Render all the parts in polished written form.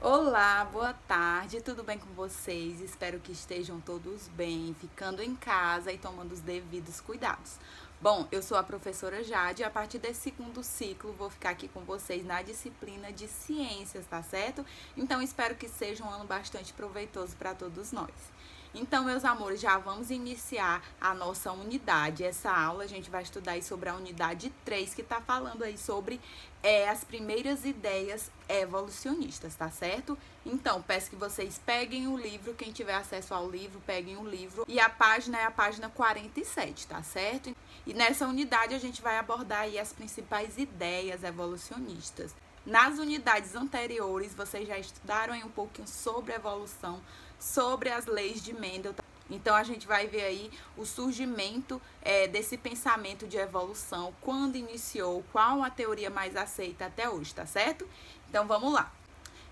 Olá, boa tarde, tudo bem com vocês? Espero que estejam todos bem, ficando em casa e tomando os devidos cuidados. Bom, eu sou a professora Jade e a partir desse segundo ciclo vou ficar aqui com vocês na disciplina de ciências, tá certo? Então espero que seja um ano bastante proveitoso para todos nós. Então, meus amores, já vamos iniciar a nossa unidade. Essa aula a gente vai estudar aí sobre a unidade 3, que está falando aí sobre as primeiras ideias evolucionistas, tá certo? Então, peço que vocês peguem o livro, quem tiver acesso ao livro, peguem o livro. E a página é a página 47, tá certo? E nessa unidade a gente vai abordar aí as principais ideias evolucionistas. Nas unidades anteriores, vocês já estudaram aí um pouquinho sobre evolução, sobre as leis de Mendel. Então, a gente vai ver aí o surgimento desse pensamento de evolução, quando iniciou, qual a teoria mais aceita até hoje, tá certo? Então, vamos lá.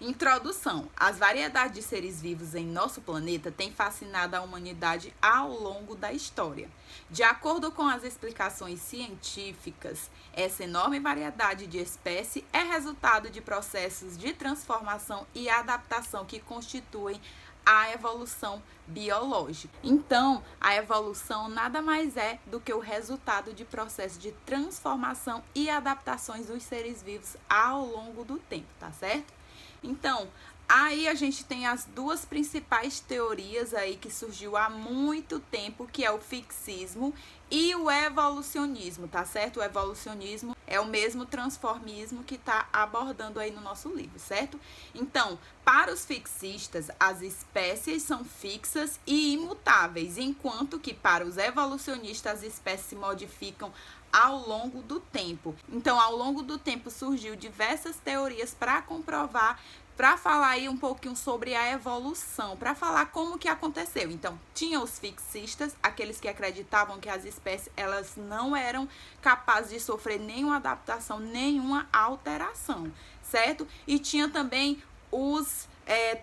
Introdução. As variedades de seres vivos em nosso planeta têm fascinado a humanidade ao longo da história. De acordo com as explicações científicas, essa enorme variedade de espécies é resultado de processos de transformação e adaptação que constituem a evolução biológica. Então, a evolução nada mais é do que o resultado de processos de transformação e adaptações dos seres vivos ao longo do tempo, tá certo? Então, aí a gente tem as duas principais teorias aí que surgiu há muito tempo, que é o fixismo e o evolucionismo, tá certo? O evolucionismo é o mesmo transformismo que está abordando aí no nosso livro, certo? Então, para os fixistas, as espécies são fixas e imutáveis, enquanto que para os evolucionistas as espécies se modificam ao longo do tempo. Então, ao longo do tempo surgiu diversas teorias para comprovar, para falar aí um pouquinho sobre a evolução, para falar como que aconteceu. Então, tinha os fixistas, aqueles que acreditavam que as espécies elas não eram capazes de sofrer nenhuma adaptação, nenhuma alteração, certo? E tinha também os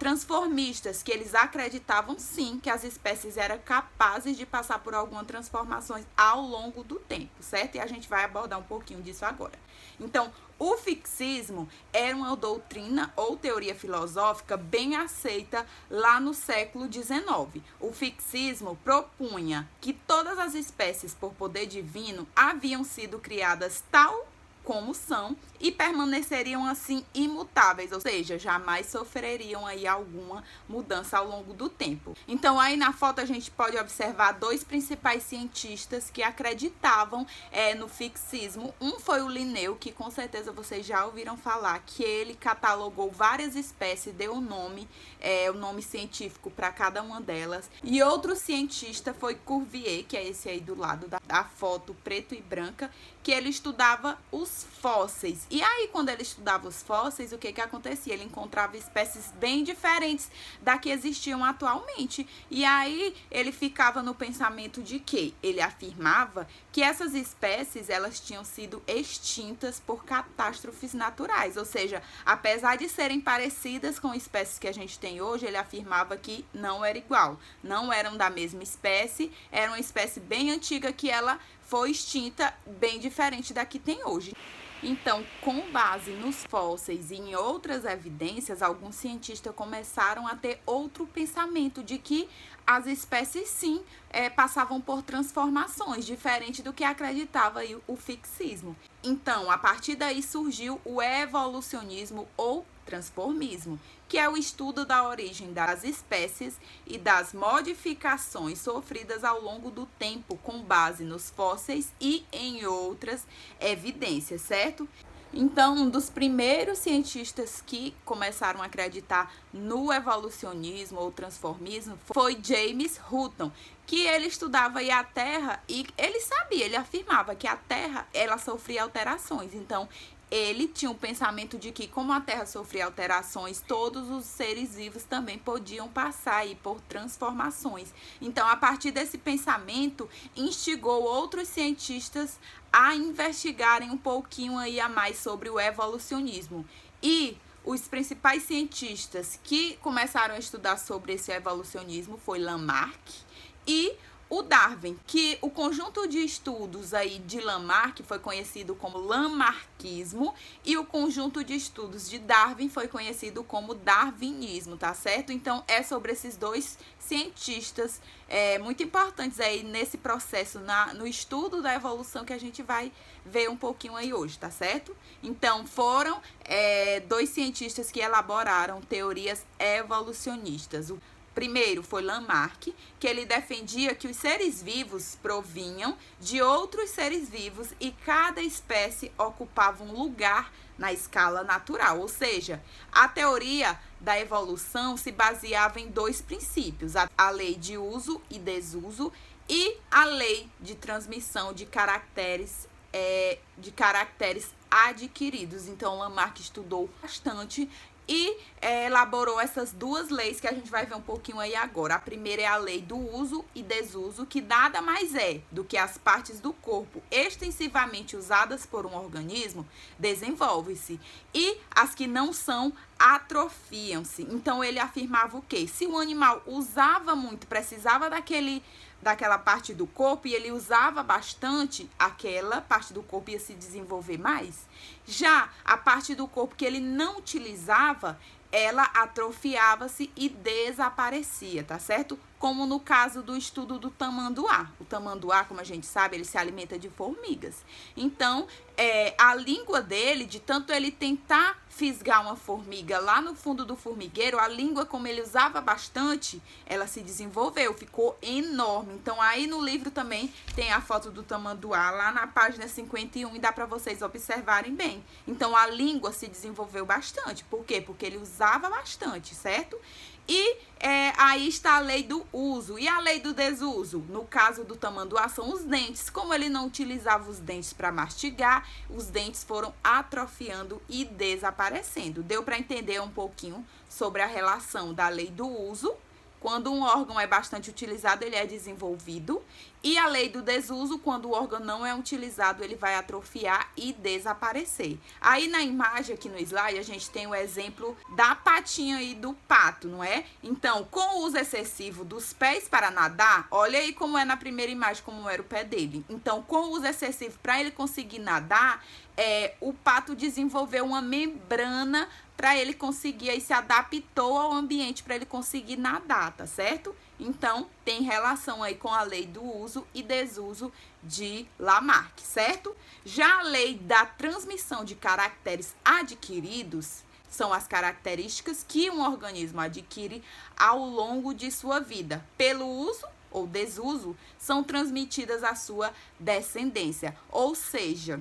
transformistas, que eles acreditavam sim que as espécies eram capazes de passar por algumas transformações ao longo do tempo, certo? E a gente vai abordar um pouquinho disso agora. Então, o fixismo era uma doutrina ou teoria filosófica bem aceita lá no século XIX. O fixismo propunha que todas as espécies, por poder divino, haviam sido criadas tal como são e permaneceriam assim imutáveis, ou seja, jamais sofreriam aí alguma mudança ao longo do tempo. Então aí na foto a gente pode observar dois principais cientistas que acreditavam no fixismo. Um foi o Linneu, que com certeza vocês já ouviram falar, que ele catalogou várias espécies, deu o nome científico para cada uma delas. E outro cientista foi Cuvier, que é esse aí do lado da foto preto e branca, que ele estudava os fósseis. E aí, quando ele estudava os fósseis, o que acontecia? Ele encontrava espécies bem diferentes da que existiam atualmente. E aí, ele ficava no pensamento de que ele afirmava que essas espécies, elas tinham sido extintas por catástrofes naturais. Ou seja, apesar de serem parecidas com espécies que a gente tem hoje, ele afirmava que não era igual. Não eram da mesma espécie, era uma espécie bem antiga que ela foi extinta, bem diferente da que tem hoje. Então, com base nos fósseis e em outras evidências, alguns cientistas começaram a ter outro pensamento de que as espécies sim passavam por transformações, diferente do que acreditava o fixismo. Então, a partir daí surgiu o evolucionismo ou transformismo, que é o estudo da origem das espécies e das modificações sofridas ao longo do tempo com base nos fósseis e em outras evidências, certo? Então, um dos primeiros cientistas que começaram a acreditar no evolucionismo ou transformismo foi James Hutton, que ele estudava aí a Terra e ele sabia, ele afirmava que a Terra ela sofria alterações. Então, ele tinha o pensamento de que, como a Terra sofria alterações, todos os seres vivos também podiam passar aí por transformações. Então, a partir desse pensamento, instigou outros cientistas a investigarem um pouquinho aí a mais sobre o evolucionismo. E os principais cientistas que começaram a estudar sobre esse evolucionismo foi Lamarck e o Darwin, que o conjunto de estudos aí de Lamarck foi conhecido como lamarquismo e o conjunto de estudos de Darwin foi conhecido como darwinismo, tá certo? Então, é sobre esses dois cientistas muito importantes aí nesse processo, no estudo da evolução que a gente vai ver um pouquinho aí hoje, tá certo? Então, foram dois cientistas que elaboraram teorias evolucionistas. O primeiro foi Lamarck, que ele defendia que os seres vivos provinham de outros seres vivos e cada espécie ocupava um lugar na escala natural. Ou seja, a teoria da evolução se baseava em dois princípios: a lei de uso e desuso e a lei de transmissão de caracteres adquiridos. Então, Lamarck estudou bastante e elaborou essas duas leis que a gente vai ver um pouquinho aí agora. A primeira é a lei do uso e desuso, que nada mais é do que as partes do corpo extensivamente usadas por um organismo desenvolvem-se e as que não são atrofiam-se. Então, ele afirmava o quê? Se o animal usava muito, precisava daquela parte do corpo e ele usava bastante, aquela parte do corpo ia se desenvolver mais. Já a parte do corpo que ele não utilizava, ela atrofiava-se e desaparecia, tá certo? Como no caso do estudo do tamanduá. O tamanduá, como a gente sabe, ele se alimenta de formigas. Então, a língua dele, de tanto ele tentar fisgar uma formiga lá no fundo do formigueiro, a língua, como ele usava bastante, ela se desenvolveu, ficou enorme. Então, aí no livro também tem a foto do tamanduá, lá na página 51, e dá para vocês observarem bem. Então, a língua se desenvolveu bastante. Por quê? Porque ele usava bastante, certo? E aí está a lei do uso. E a lei do desuso? No caso do tamanduá, são os dentes. Como ele não utilizava os dentes para mastigar, os dentes foram atrofiando e desaparecendo. Deu para entender um pouquinho sobre a relação da lei do uso? Quando um órgão é bastante utilizado, ele é desenvolvido. E a lei do desuso, quando o órgão não é utilizado, ele vai atrofiar e desaparecer. Aí na imagem aqui no slide, a gente tem o exemplo da patinha aí do pato, não é? Então, com o uso excessivo dos pés para nadar, olha aí como é na primeira imagem, como era o pé dele. Então, com o uso excessivo para ele conseguir nadar, o pato desenvolveu uma membrana para ele conseguir, aí se adaptou ao ambiente para ele conseguir nadar, tá certo? Então, tem relação aí com a lei do uso e desuso de Lamarck, certo? Já a lei da transmissão de caracteres adquiridos são as características que um organismo adquire ao longo de sua vida. Pelo uso ou desuso, são transmitidas à sua descendência. Ou seja,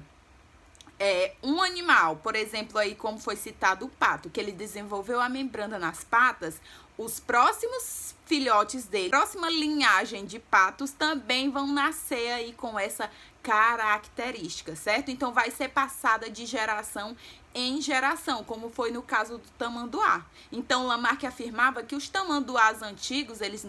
um animal, por exemplo, aí como foi citado o pato, que ele desenvolveu a membrana nas patas, os próximos filhotes dele, próxima linhagem de patos também vão nascer aí com essa característica, certo? Então vai ser passada de geração em geração, como foi no caso do tamanduá. Então Lamarck afirmava que os tamanduás antigos, eles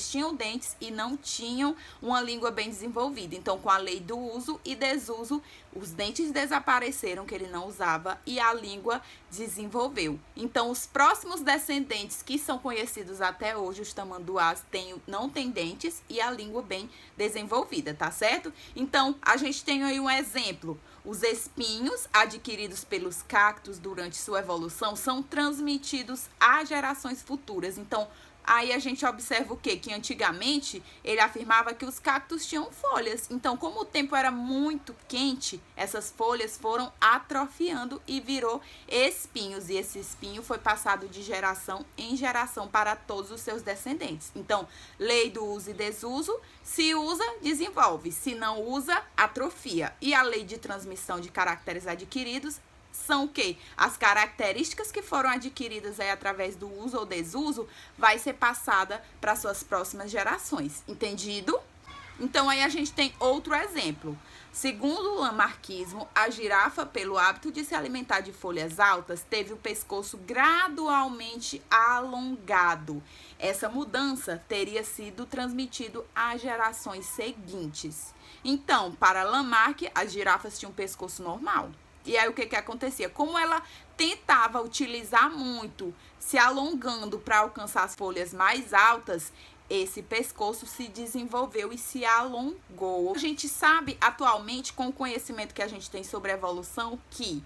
tinham dentes e não tinham uma língua bem desenvolvida. Então, com a lei do uso e desuso, os dentes desapareceram, que ele não usava, e a língua desenvolveu. Então, os próximos descendentes que são conhecidos até hoje, os tamanduás, não têm dentes e a língua bem desenvolvida, tá certo? Então, a gente tem aí um exemplo. Os espinhos adquiridos pelos cactos durante sua evolução são transmitidos a gerações futuras. Então, aí a gente observa o quê? Que antigamente ele afirmava que os cactos tinham folhas. Então, como o tempo era muito quente, essas folhas foram atrofiando e virou espinhos. E esse espinho foi passado de geração em geração para todos os seus descendentes. Então, lei do uso e desuso: se usa, desenvolve. Se não usa, atrofia. E a lei de transmissão de caracteres adquiridos são o quê? As características que foram adquiridas aí através do uso ou desuso vai ser passada para suas próximas gerações. Entendido? Então, aí a gente tem outro exemplo. Segundo o lamarquismo, a girafa, pelo hábito de se alimentar de folhas altas, teve o pescoço gradualmente alongado. Essa mudança teria sido transmitido às gerações seguintes. Então, para Lamarck, as girafas tinham um pescoço normal. E aí o que acontecia? Como ela tentava utilizar muito, se alongando para alcançar as folhas mais altas, esse pescoço se desenvolveu e se alongou. A gente sabe atualmente, com o conhecimento que a gente tem sobre a evolução, que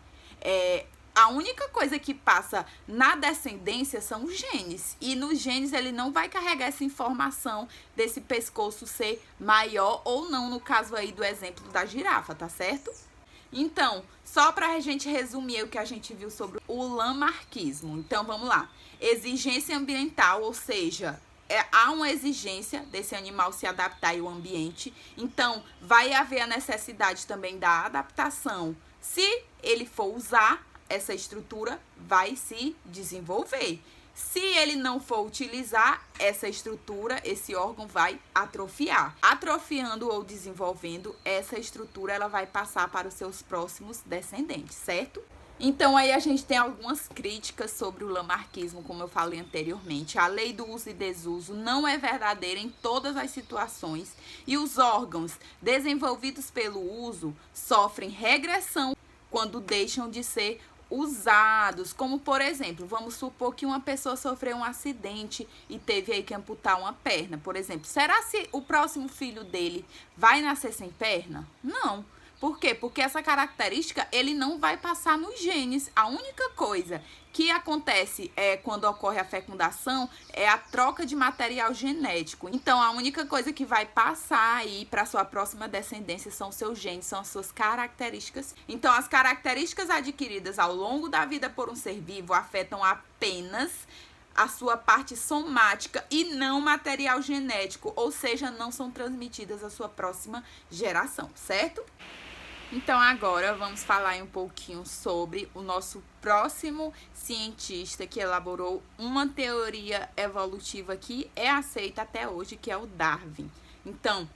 a única coisa que passa na descendência são os genes. E nos genes ele não vai carregar essa informação desse pescoço ser maior ou não, no caso aí do exemplo da girafa, tá certo? Então, só para a gente resumir o que a gente viu sobre o lamarquismo. Então, vamos lá. Exigência ambiental, ou seja, há uma exigência desse animal se adaptar ao ambiente. Então, vai haver a necessidade também da adaptação. Se ele for usar essa estrutura, vai se desenvolver. Se ele não for utilizar essa estrutura, esse órgão vai atrofiar. Atrofiando ou desenvolvendo, essa estrutura ela vai passar para os seus próximos descendentes, certo? Então aí a gente tem algumas críticas sobre o lamarquismo, como eu falei anteriormente. A lei do uso e desuso não é verdadeira em todas as situações e os órgãos desenvolvidos pelo uso sofrem regressão quando deixam de ser usados, como por exemplo, vamos supor que uma pessoa sofreu um acidente e teve aí que amputar uma perna, por exemplo. Será se o próximo filho dele vai nascer sem perna? Não. Por quê? Porque essa característica ele não vai passar nos genes. A única coisa que acontece quando ocorre a fecundação é a troca de material genético. Então, a única coisa que vai passar aí para sua próxima descendência são seus genes, são as suas características. Então, as características adquiridas ao longo da vida por um ser vivo afetam apenas a sua parte somática e não material genético, ou seja, não são transmitidas à sua próxima geração, certo? Então agora vamos falar um pouquinho sobre o nosso próximo cientista que elaborou uma teoria evolutiva que é aceita até hoje, que é o Darwin. Então,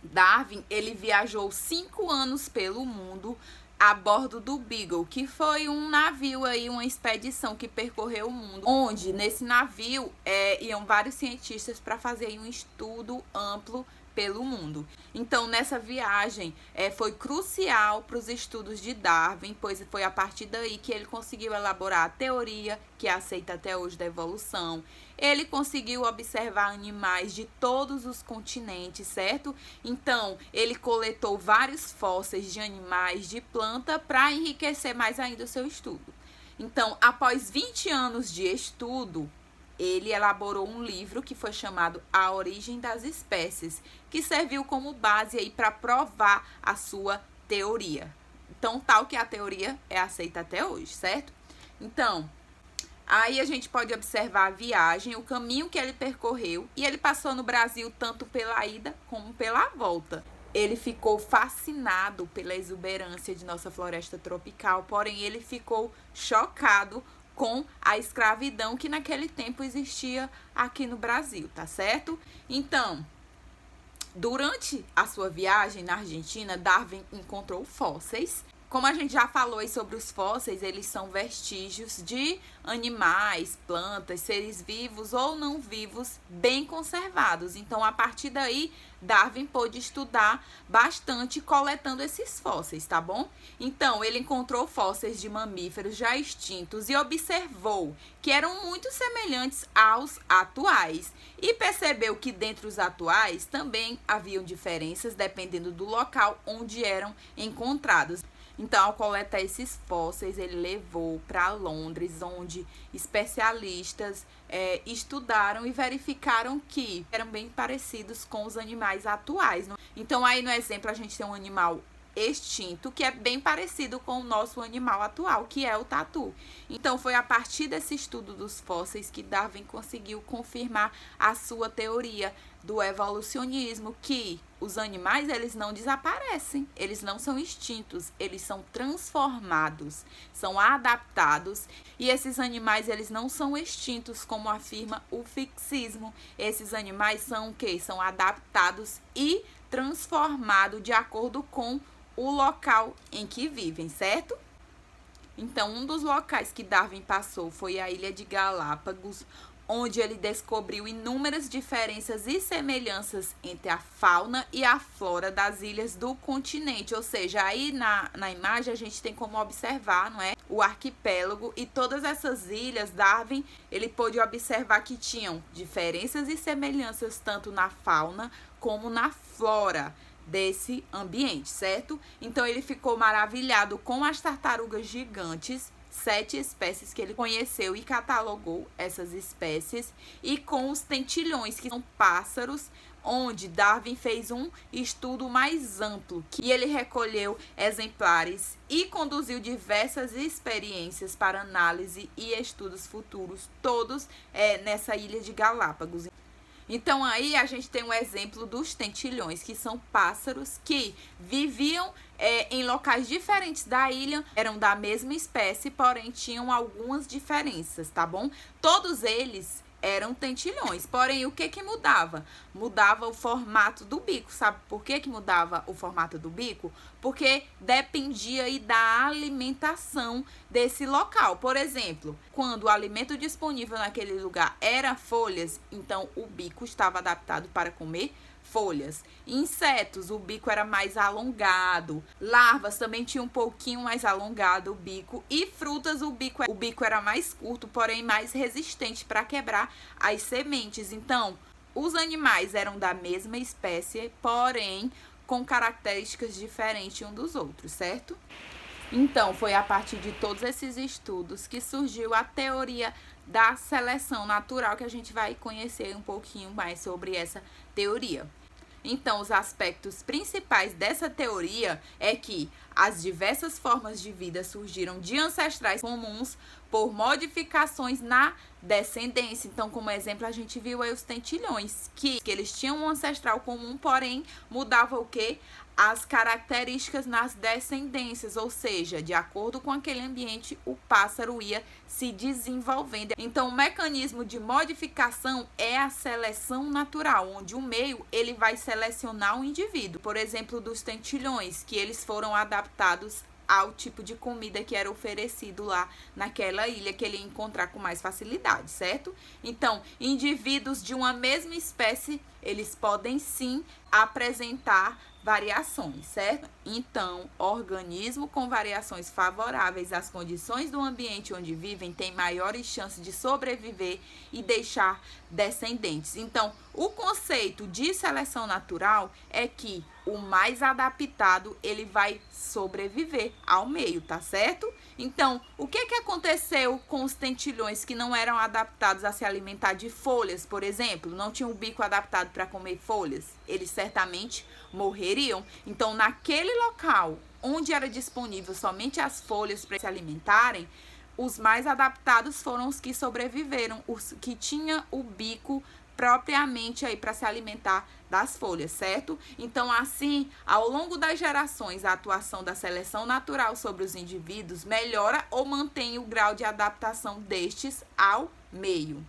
Darwin, ele viajou 5 anos pelo mundo a bordo do Beagle, que foi um navio aí, uma expedição que percorreu o mundo, onde nesse navio iam vários cientistas para fazer um estudo amplo pelo mundo. Então, nessa viagem, foi crucial para os estudos de Darwin, pois foi a partir daí que ele conseguiu elaborar a teoria que é aceita até hoje da evolução. Ele conseguiu observar animais de todos os continentes, certo? Então, ele coletou vários fósseis de animais, de planta, para enriquecer mais ainda o seu estudo. Então, após 20 anos de estudo, ele elaborou um livro que foi chamado A Origem das Espécies, que serviu como base aí para provar a sua teoria. Então, tal que a teoria é aceita até hoje, certo? Então, aí a gente pode observar a viagem, o caminho que ele percorreu, e ele passou no Brasil tanto pela ida como pela volta. Ele ficou fascinado pela exuberância de nossa floresta tropical, porém ele ficou chocado com a escravidão que naquele tempo existia aqui no Brasil, tá certo? Então, durante a sua viagem na Argentina, Darwin encontrou fósseis. Como a gente já falou aí sobre os fósseis, eles são vestígios de animais, plantas, seres vivos ou não vivos bem conservados. Então, a partir daí, Darwin pôde estudar bastante coletando esses fósseis, tá bom? Então, ele encontrou fósseis de mamíferos já extintos e observou que eram muito semelhantes aos atuais. E percebeu que dentre os atuais também haviam diferenças dependendo do local onde eram encontrados. Então, ao coletar esses fósseis, ele levou para Londres, onde especialistas estudaram e verificaram que eram bem parecidos com os animais atuais. Então, aí no exemplo, a gente tem um animal extinto que é bem parecido com o nosso animal atual, que é o tatu. Então, foi a partir desse estudo dos fósseis que Darwin conseguiu confirmar a sua teoria do evolucionismo, que os animais, eles não desaparecem, eles não são extintos, eles são transformados, são adaptados, e esses animais, eles não são extintos, como afirma o fixismo. Esses animais são o quê? São adaptados e transformados de acordo com o local em que vivem, certo? Então, um dos locais que Darwin passou foi a Ilha de Galápagos, onde ele descobriu inúmeras diferenças e semelhanças entre a fauna e a flora das ilhas do continente. Ou seja, aí na imagem a gente tem como observar, não é, o arquipélago, e todas essas ilhas, Darwin, ele pôde observar que tinham diferenças e semelhanças tanto na fauna como na flora desse ambiente, certo? Então ele ficou maravilhado com as tartarugas gigantes, 7 espécies que ele conheceu e catalogou essas espécies, e com os tentilhões, que são pássaros, onde Darwin fez um estudo mais amplo, que ele recolheu exemplares e conduziu diversas experiências para análise e estudos futuros, todos nessa ilha de Galápagos. Então aí a gente tem um exemplo dos tentilhões, que são pássaros que viviam em locais diferentes da ilha, eram da mesma espécie, porém tinham algumas diferenças, tá bom? Todos eles eram tentilhões, porém o que mudava? Mudava o formato do bico. Sabe por que mudava o formato do bico? Porque dependia aí da alimentação desse local. Por exemplo, quando o alimento disponível naquele lugar era folhas, então o bico estava adaptado para comer folhas. Insetos, o bico era mais alongado. Larvas também tinha um pouquinho mais alongado o bico. E frutas, o bico era mais curto, porém mais resistente para quebrar as sementes. Então, os animais eram da mesma espécie, porém com características diferentes um dos outros, certo? Então, foi a partir de todos esses estudos que surgiu a teoria da seleção natural, que a gente vai conhecer um pouquinho mais sobre essa teoria. Então, os aspectos principais dessa teoria é que as diversas formas de vida surgiram de ancestrais comuns por modificações na descendência. Então, como exemplo, a gente viu aí os tentilhões, que eles tinham um ancestral comum, porém mudava o quê? As características nas descendências, ou seja, de acordo com aquele ambiente, o pássaro ia se desenvolvendo. Então, o mecanismo de modificação é a seleção natural, onde o meio ele vai selecionar o indivíduo. Por exemplo, dos tentilhões, que eles foram adaptados ao tipo de comida que era oferecido lá naquela ilha, que ele ia encontrar com mais facilidade, certo? Então, indivíduos de uma mesma espécie, eles podem sim apresentar variações, certo? Então, organismo com variações favoráveis às condições do ambiente onde vivem tem maiores chances de sobreviver e deixar descendentes. Então, o conceito de seleção natural é que o mais adaptado, ele vai sobreviver ao meio, tá certo? Então, o que aconteceu com os tentilhões que não eram adaptados a se alimentar de folhas, por exemplo? Não tinham o bico adaptado para comer folhas? Eles certamente morreriam. Então, naquele local onde era disponível somente as folhas para se alimentarem, os mais adaptados foram os que sobreviveram, os que tinham o bico propriamente aí para se alimentar das folhas, certo? Então, assim, ao longo das gerações, a atuação da seleção natural sobre os indivíduos melhora ou mantém o grau de adaptação destes ao meio.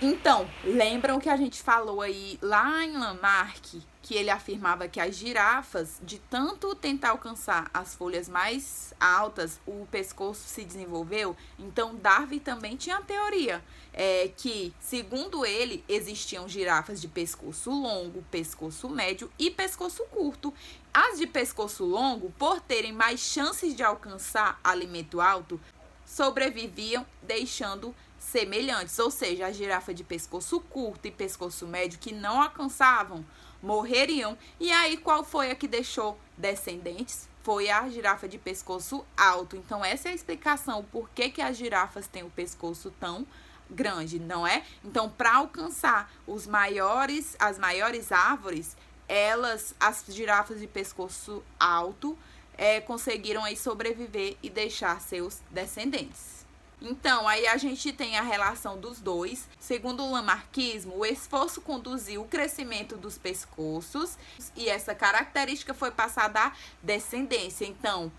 Então, lembram que a gente falou aí lá em Lamarck, que ele afirmava que as girafas, de tanto tentar alcançar as folhas mais altas, o pescoço se desenvolveu? Então, Darwin também tinha a teoria que, segundo ele, existiam girafas de pescoço longo, pescoço médio e pescoço curto. As de pescoço longo, por terem mais chances de alcançar alimento alto, sobreviviam deixando semelhantes, ou seja, a girafa de pescoço curto e pescoço médio que não alcançavam morreriam. E aí, qual foi a que deixou descendentes? Foi a girafa de pescoço alto. Então, essa é a explicação por que as girafas têm o pescoço tão grande, não é? Então, para alcançar as maiores árvores, as girafas de pescoço alto, conseguiram aí sobreviver e deixar seus descendentes. Então, aí a gente tem a relação dos dois. Segundo o lamarquismo, o esforço conduziu o crescimento dos pescoços e essa característica foi passada à descendência. Então,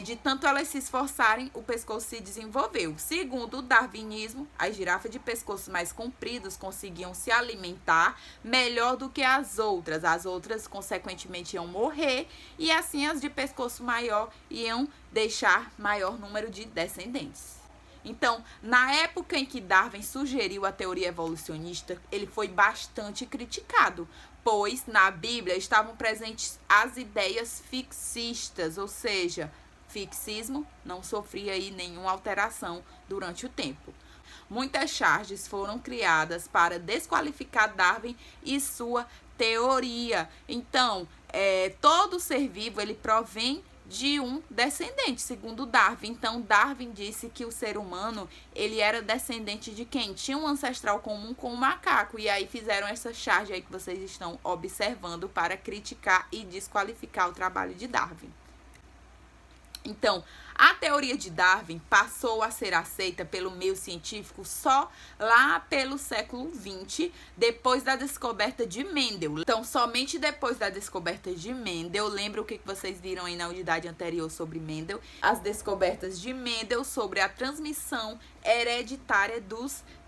de tanto elas se esforçarem, o pescoço se desenvolveu. Segundo o darwinismo, as girafas de pescoços mais compridos conseguiam se alimentar melhor do que as outras. As outras, consequentemente, iam morrer e assim as de pescoço maior iam deixar maior número de descendentes. Então, na época em que Darwin sugeriu a teoria evolucionista, ele foi bastante criticado, pois na Bíblia estavam presentes as ideias fixistas, ou seja, fixismo não sofria aí nenhuma alteração durante o tempo. Muitas charges foram criadas para desqualificar Darwin e sua teoria. Então, todo ser vivo ele provém de um descendente, segundo Darwin. Então, Darwin disse que o ser humano ele era descendente de quem? Tinha um ancestral comum com o macaco. E aí fizeram essa charge aí que vocês estão observando para criticar e desqualificar o trabalho de Darwin. Então, a teoria de Darwin passou a ser aceita pelo meio científico só lá pelo século XX, depois da descoberta de Mendel. Então, somente depois da descoberta de Mendel, lembra o que vocês viram aí na unidade anterior sobre Mendel? As descobertas de Mendel sobre a transmissão hereditária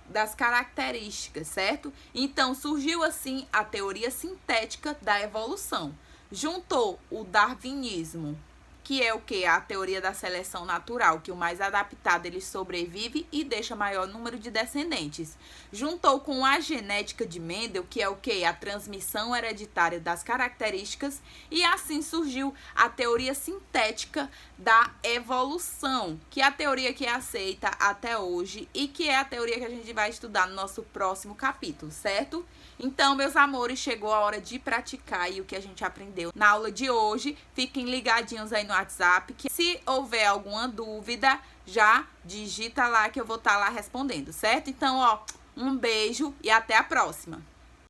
das características, certo? Então, surgiu assim a teoria sintética da evolução. Juntou o darwinismo, que é o que? A teoria da seleção natural, que o mais adaptado ele sobrevive e deixa maior número de descendentes. Juntou com a genética de Mendel, que é o que? A transmissão hereditária das características, e assim surgiu a teoria sintética da evolução, que é a teoria que é aceita até hoje e que é a teoria que a gente vai estudar no nosso próximo capítulo, certo? Então, meus amores, chegou a hora de praticar aí o que a gente aprendeu na aula de hoje. Fiquem ligadinhos aí no WhatsApp, que se houver alguma dúvida, já digita lá que eu vou estar lá respondendo, certo? Então, um beijo e até a próxima!